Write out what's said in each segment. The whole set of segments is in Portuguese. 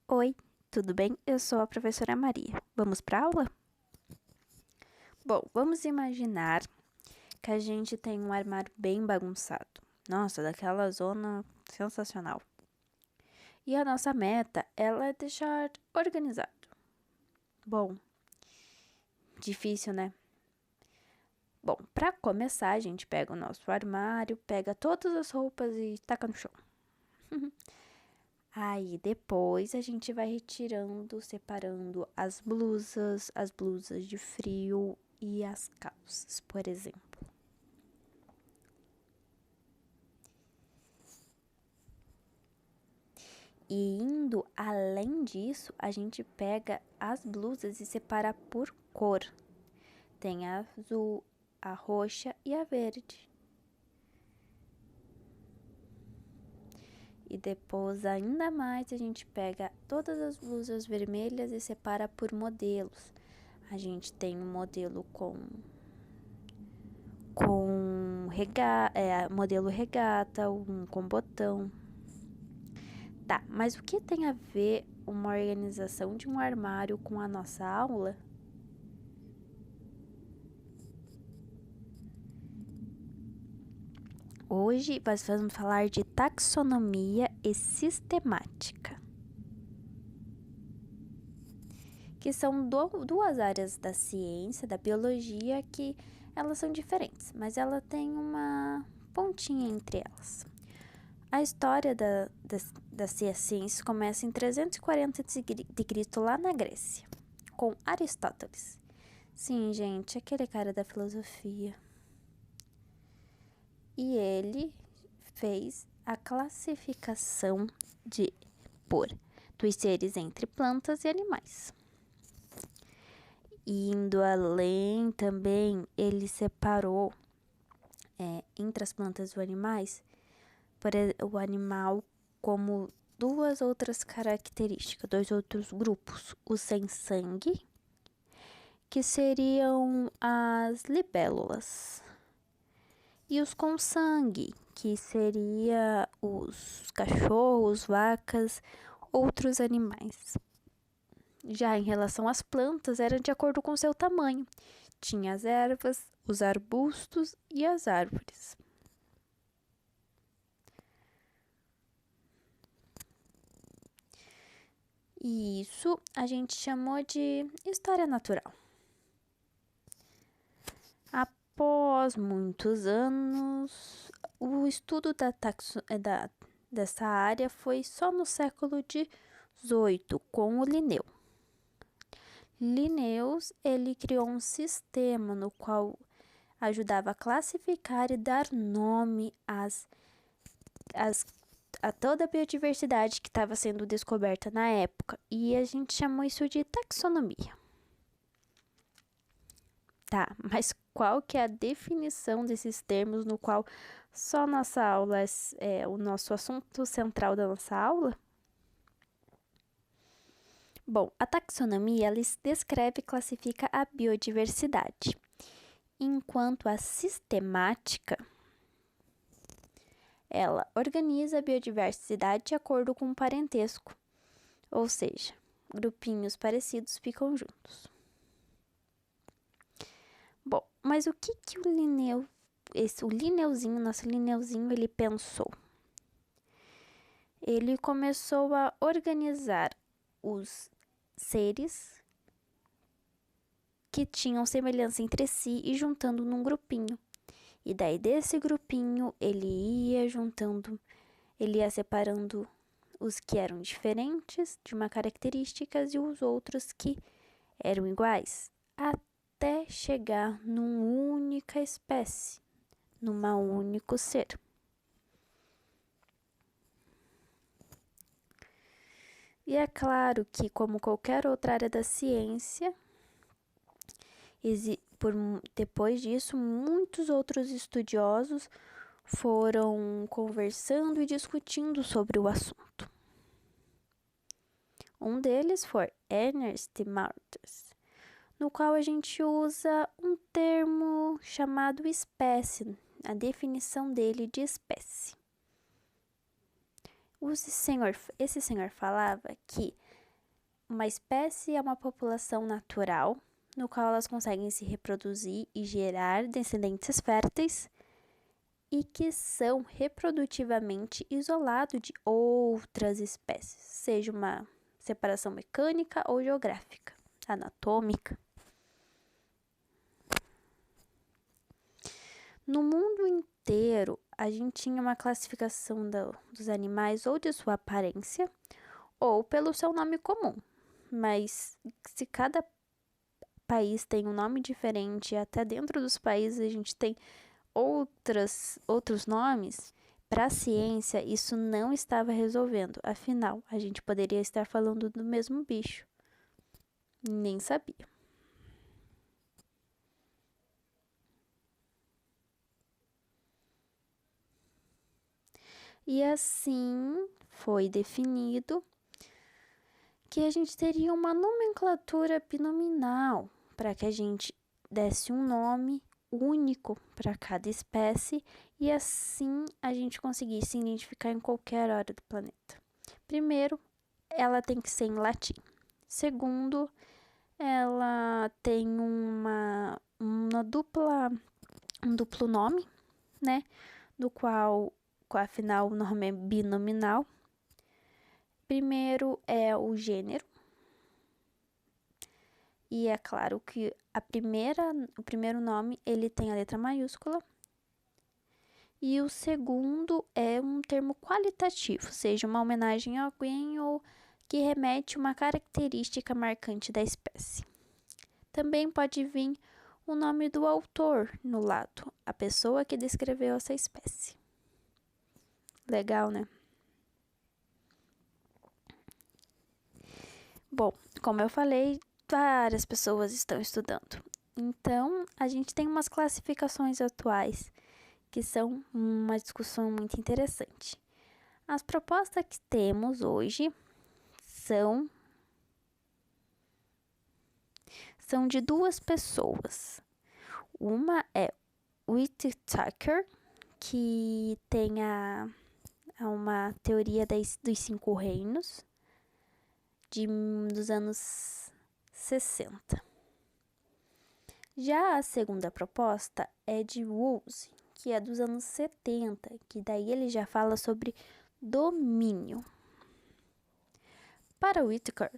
Oi, tudo bem? Eu sou a professora Maria. Vamos para aula? Bom, vamos imaginar que a gente tem um armário bem bagunçado. Nossa, daquela zona sensacional. E a nossa meta, ela é deixar organizado. Bom, difícil, né? Bom, para começar, a gente pega o nosso armário, pega todas as roupas e taca no chão. Aí depois a gente vai retirando, separando as blusas de frio e as calças, por exemplo. E indo além disso, a gente pega as blusas e separa por cor. Tem a azul, a roxa e a verde. E depois, ainda mais, a gente pega todas as blusas vermelhas e separa por modelos. A gente tem um modelo modelo regata, um com botão. Tá, mas o que tem a ver uma organização de um armário com a nossa aula? Hoje nós vamos falar de taxonomia e sistemática, que são duas áreas da ciência, da biologia, que elas são diferentes, mas ela tem uma pontinha entre elas. A história da ciência começa em 340 a.C., lá na Grécia, com Aristóteles. Sim, gente, aquele cara da filosofia. E ele fez a classificação dos seres entre plantas e animais. Indo além também, ele separou entre as plantas e os animais, o animal como duas outras características, dois outros grupos. Os sem sangue, que seriam as libélulas, e os com sangue, que seria os cachorros, vacas, outros animais. Já em relação às plantas, era de acordo com seu tamanho. Tinha as ervas, os arbustos e as árvores. E isso a gente chamou de história natural. Após muitos anos, o estudo dessa área foi só no século XVIII, com o Linneu. Linnaeus, ele criou um sistema no qual ajudava a classificar e dar nome a toda a biodiversidade que estava sendo descoberta na época. E a gente chamou isso de taxonomia. Tá, mas qual que é a definição desses termos no qual só nossa aula é o nosso assunto central da nossa aula? Bom, a taxonomia ela descreve e classifica a biodiversidade, enquanto a sistemática ela organiza a biodiversidade de acordo com o parentesco, ou seja, grupinhos parecidos ficam juntos. Bom, mas o que o nosso Linneuzinho, ele pensou? Ele começou a organizar os seres que tinham semelhança entre si e juntando num grupinho. E daí desse grupinho ele ia separando os que eram diferentes de uma característica e os outros que eram iguais, até chegar numa única espécie, num único ser. E é claro que, como qualquer outra área da ciência, depois disso, muitos outros estudiosos foram conversando e discutindo sobre o assunto. Um deles foi Ernst Malthus, no qual a gente usa um termo chamado espécie, a definição dele de espécie. Esse senhor falava que uma espécie é uma população natural no qual elas conseguem se reproduzir e gerar descendentes férteis e que são reprodutivamente isolados de outras espécies, seja uma separação mecânica ou geográfica, anatômica. No mundo inteiro, a gente tinha uma classificação dos animais ou de sua aparência ou pelo seu nome comum. Mas se cada país tem um nome diferente, até dentro dos países a gente tem outros nomes, para a ciência isso não estava resolvendo. Afinal, a gente poderia estar falando do mesmo bicho. Nem sabia. E assim foi definido que a gente teria uma nomenclatura binominal para que a gente desse um nome único para cada espécie e assim a gente conseguisse identificar em qualquer hora do planeta. Primeiro, ela tem que ser em latim. Segundo, ela tem um duplo nome, né? Do qual, afinal, o nome é binominal. Primeiro é o gênero. E é claro que o primeiro nome, ele tem a letra maiúscula. E o segundo é um termo qualitativo, seja uma homenagem a alguém ou que remete a uma característica marcante da espécie. Também pode vir o nome do autor no lado, a pessoa que descreveu essa espécie. Legal, né? Bom, como eu falei, várias pessoas estão estudando. Então, a gente tem umas classificações atuais que são uma discussão muito interessante. As propostas que temos hoje são de duas pessoas. Uma é Whittaker, que tem uma teoria dos 5 reinos dos anos 60. Já a segunda proposta é de Woolsey, que é dos anos 70, que daí ele já fala sobre domínio. Para Whittaker,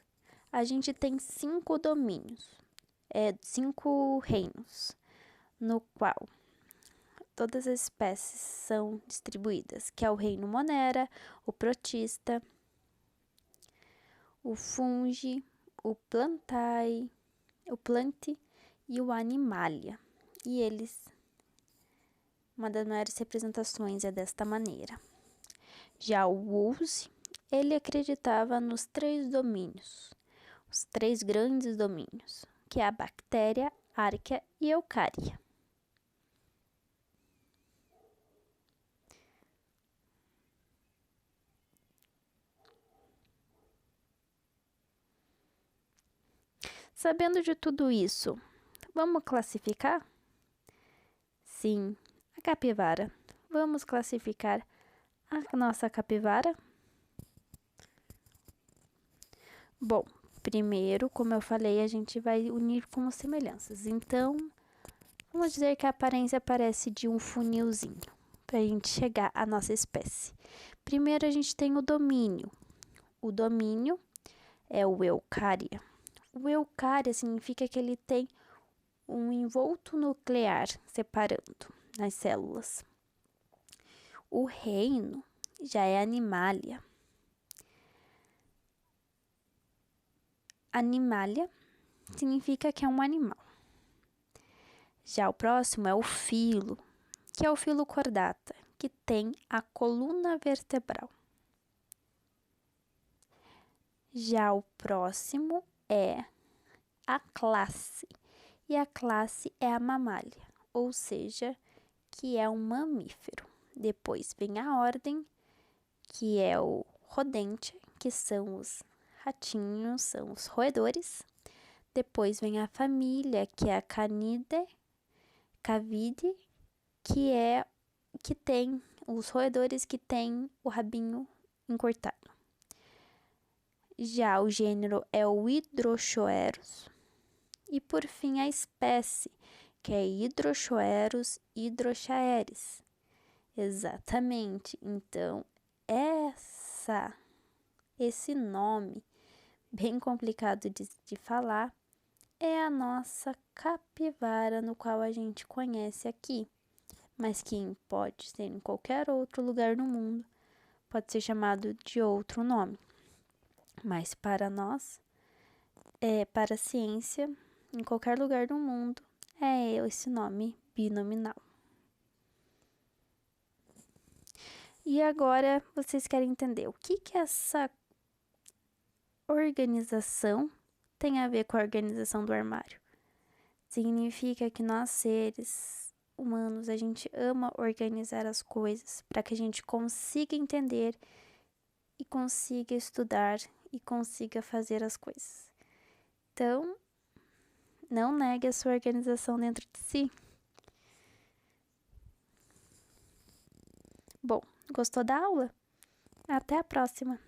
a gente tem 5 domínios, 5 reinos, no qual todas as espécies são distribuídas, que é o reino Monera, o Protista, o Fungi, o Plantae, o Plante e o Animalia. E uma das maiores representações é desta maneira. Já o Woolsey, ele acreditava nos 3 domínios, os 3 grandes domínios, que é a bactéria, árquea e eucária. Sabendo de tudo isso, vamos classificar? Sim, a capivara. Vamos classificar a nossa capivara? Bom, primeiro, como eu falei, a gente vai unir como semelhanças. Então, vamos dizer que a aparência parece de um funilzinho para a gente chegar à nossa espécie. Primeiro, a gente tem o domínio. O domínio é o eucária. O eucária significa que ele tem um envolto nuclear separando as células. O reino já é animalia. Animalia significa que é um animal. Já o próximo é o filo, que é o filo cordata, que tem a coluna vertebral. Já o próximo é a classe, e a classe é a mamália, ou seja, que é um mamífero. Depois vem a ordem, que é o rodente, que são os ratinhos, são os roedores. Depois vem a família, que é a Cavide, que tem os roedores que tem o rabinho encurtado. Já o gênero é o Hydrochoerus. E por fim a espécie, que é Hydrochoerus hydrochaeris. Exatamente. Então, esse nome, bem complicado de falar, é a nossa capivara, no qual a gente conhece aqui, mas que pode ser em qualquer outro lugar do mundo, pode ser chamado de outro nome. Mas para nós, para a ciência, em qualquer lugar do mundo, é esse nome binominal. E agora vocês querem entender o que essa organização tem a ver com a organização do armário? Significa que nós, seres humanos, a gente ama organizar as coisas para que a gente consiga entender e consiga estudar e consiga fazer as coisas. Então, não negue a sua organização dentro de si. Bom, gostou da aula? Até a próxima!